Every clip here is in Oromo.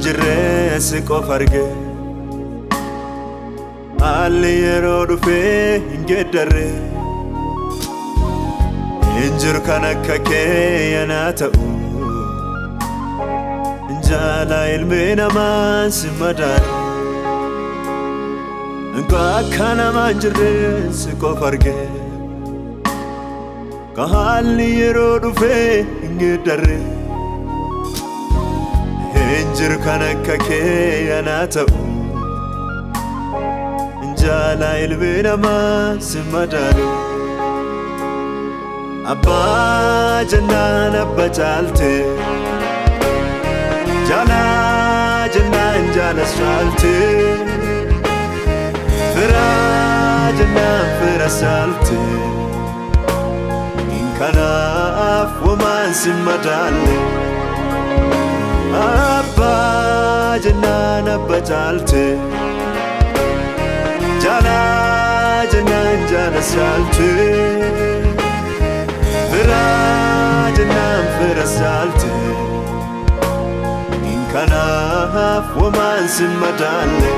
jirre si qofa arge haalli yeroo dhufee hin geeddarre hin jiru kan akka kee yanaa ta'u jaala ilmi namaa si madaale akka namaan jirre si qofa arge ka haalli yeroo dhufee hin geeddarre hin jiru kan akka kee yanaa ta'u jaala ilmi namaa si madaale abbaa jennaan abba caalte jaala jennaan jaalas caalte fira jennaan fira saalte kanaaf womaan si madaalle abbaa jennaan abba caalte jaala jennaan jaalas caalte fira jennaan fira saalte kanaaf womaan si madaalle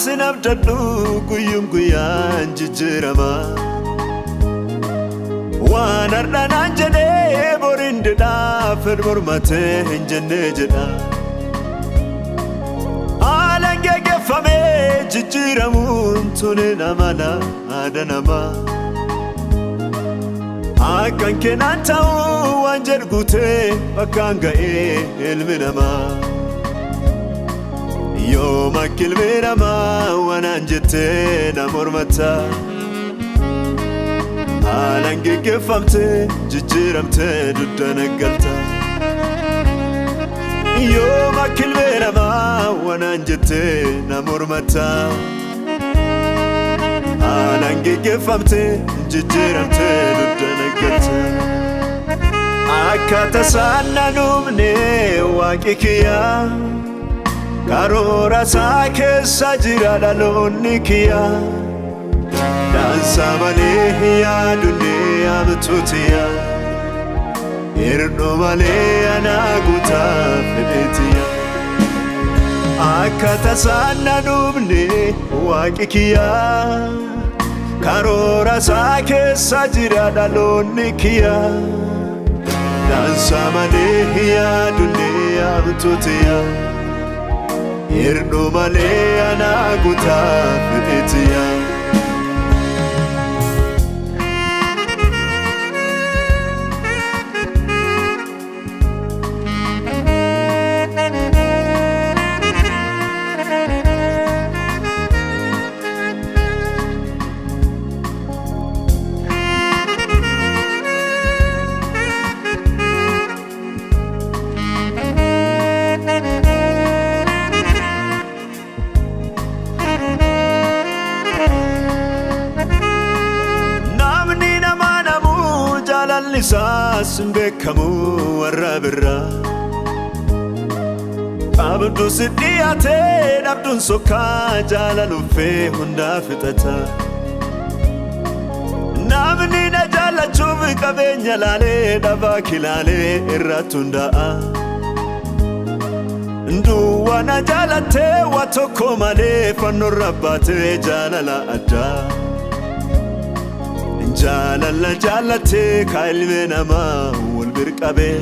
sinabdadhu guyyum guyyaan jijjiirama waan ardhanaan jedhee boriin dedhaa fedh mormatee hin jennee jedha haalaan geggeeffamee jijjiiramuun tunin amala aada namaa akkan keenan ta'uu waan jedhu guutee bakkaan ga'ee ilmi namaa yoo makkilmi namaa waanaan jettee na mormatta haalaan geggeeffamtee jijjiiramtee duddana galta yoo makkilmi namaa waanaan jettee na mormatta haalaan geggeeffamtee jijjiiramtee duddana galta akka tasaan na dhumne waaqi kiyyaa karoora isaa keessa jira dhaloonni kiyyaa dansa malee yaadunne amtuutiya hir'uu malee anaa guutaa fedheetiya akka tasaan na dhumne waaqi kiyyaa karoora isaa keessa jira dhaloonni kiyyaa dansa malee yaadunne amtuutiya hir'uu malee anaa guutaa fedheetiya isaas hin beekamu warra birraa qabdu si dhiyaatee dhabduun sokkaa jaalaluufee hundaa fixata namni na jaalachuuf qabeenya laalee dhabaa kilaalee irratti hundaa'a duwwaa na jaalattee waa tokko malee fannoorra baatee jaalala addaa jaalala jaalattee ka ilmi namaa wal bir qabee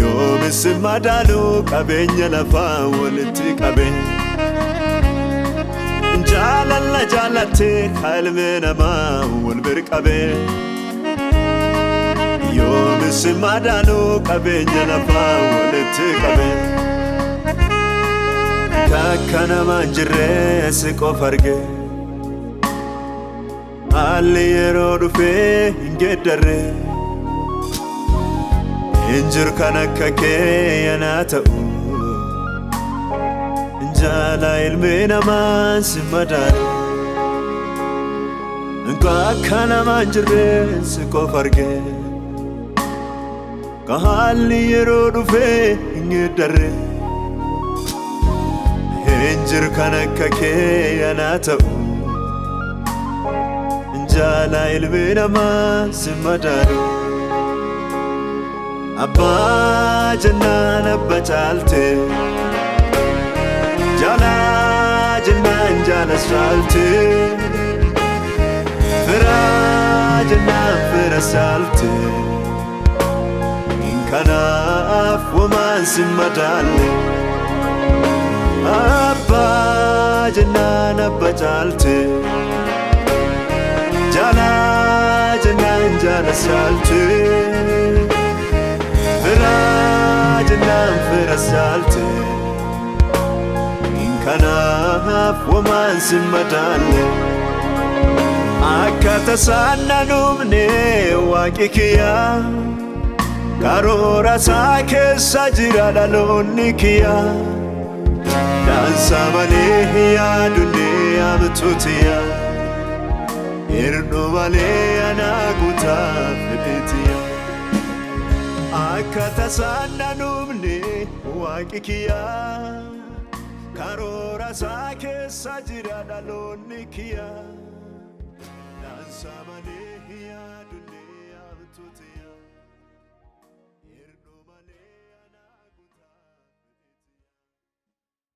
yoomis madaalu qabeenya lafaa walitti qabee jaalala jaalattee ka ilmi namaa wal bir qabee yoomis madaalu qabeenya lafaa walitti qabee akka namaan jirre si qofa arge haalli yeroo dhufee hin geeddarre hin jiru kan akka kee yanaa ta'u jaala ilmi namaa si madaale Kana manjire siko farge kahali yero dufe ngedare Hinjir kana kake yanata Jala ilbina ma simadaru Abba jannan abba chalte Jala jannan jala salte Firajna firasalte Inkanaf woman simadalle Abba jannan abba chalte Jala jannan jala salte Firajna firasalte Inkanaf woman simadalle Akkata sananumne waqikiya Karora sa keessa jira dhaloonni kiyya Dansa malee yaadunne abtutiya Hir'uu malee ana guutaa fedheetiya Akkata sananumne waqikiya Karora sa keessa jira dhaloonni kiyya Samane ya dunia tuti